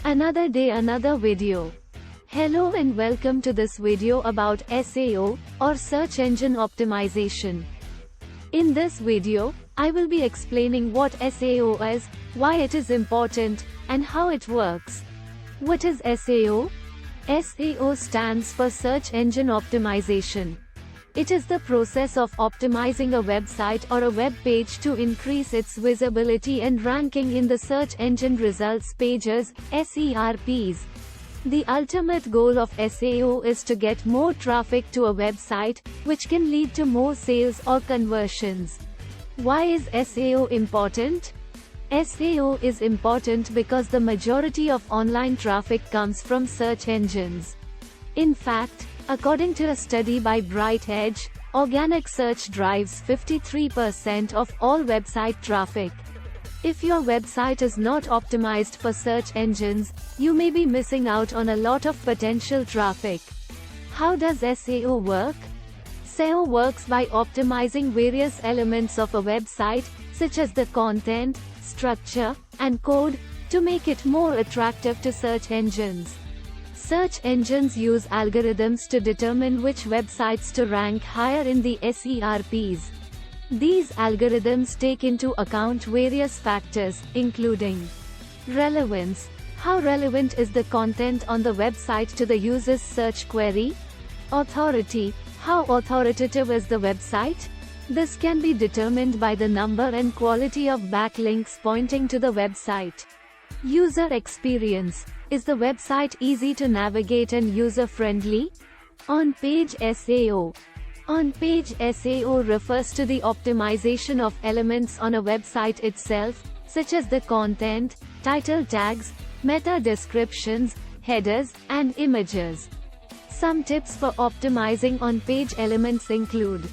Another day, another video. Hello and welcome to this video about SEO, or Search Engine Optimization. In this video, I will be explaining what SEO is, why it is important, and how it works. What is SEO? SEO stands for Search Engine Optimization. It is the process of optimizing a website or a web page to increase its visibility and ranking in the search engine results pages, SERPs. The ultimate goal of SEO is to get more traffic to a website, which can lead to more sales or conversions. Why is SEO important? SEO is important because the majority of online traffic comes from search engines. In fact, according to a study by BrightEdge, organic search drives 53% of all website traffic. If your website is not optimized for search engines, you may be missing out on a lot of potential traffic. How does SEO work? SEO works by optimizing various elements of a website, such as the content, structure, and code, to make it more attractive to search engines. Search engines use algorithms to determine which websites to rank higher in the SERPs. These algorithms take into account various factors, including relevance. How relevant is the content on the website to the user's search query? Authority. How authoritative is the website? This can be determined by the number and quality of backlinks pointing to the website. User experience. Is the website easy to navigate and user-friendly? On-page SEO. On-page SEO refers to the optimization of elements on a website itself, such as the content, title tags, meta descriptions, headers, and images. Some tips for optimizing on-page elements include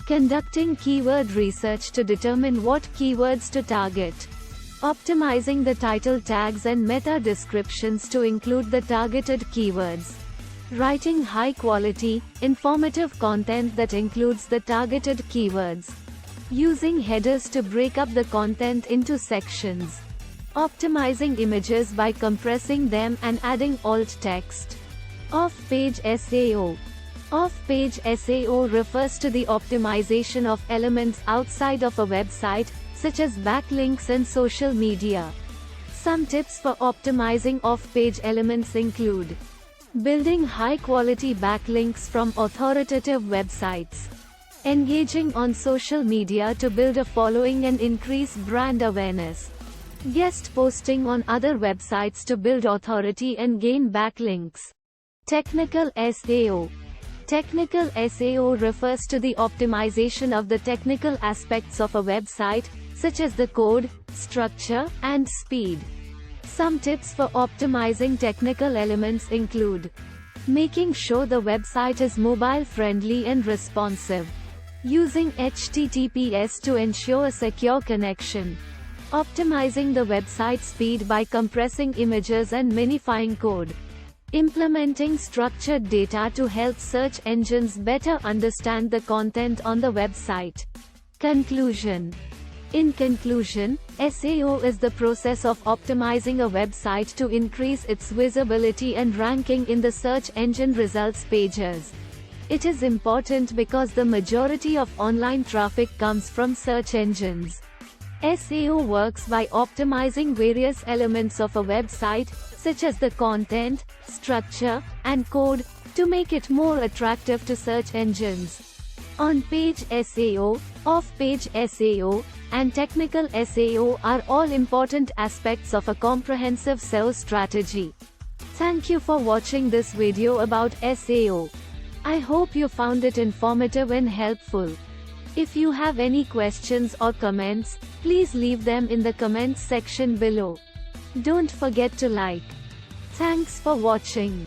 conducting keyword research to determine what keywords to target. Optimizing the title tags and meta descriptions to include the targeted keywords. Writing high-quality, informative content that includes the targeted keywords. Using headers to break up the content into sections. Optimizing images by compressing them and adding alt text. Off-page SEO. Off-page SEO refers to the optimization of elements outside of a website, such as backlinks and social media. Some tips for optimizing off-page elements include building high-quality backlinks from authoritative websites, engaging on social media to build a following and increase brand awareness, guest posting on other websites to build authority and gain backlinks. Technical SEO. Technical SEO refers to the optimization of the technical aspects of a website, such as the code, structure, and speed. Some tips for optimizing technical elements include making sure the website is mobile-friendly and responsive, using HTTPS to ensure a secure connection, optimizing the website speed by compressing images and minifying code, implementing structured data to help search engines better understand the content on the website. Conclusion. In conclusion, SEO is the process of optimizing a website to increase its visibility and ranking in the search engine results pages. It is important because the majority of online traffic comes from search engines. SEO works by optimizing various elements of a website, such as the content, structure, and code, to make it more attractive to search engines. On-page SEO, off-page SEO, and technical SEO are all important aspects of a comprehensive SEO strategy. Thank you for watching this video about SEO. I hope you found it informative and helpful. If you have any questions or comments, please leave them in the comments section below. Don't forget to like. Thanks for watching.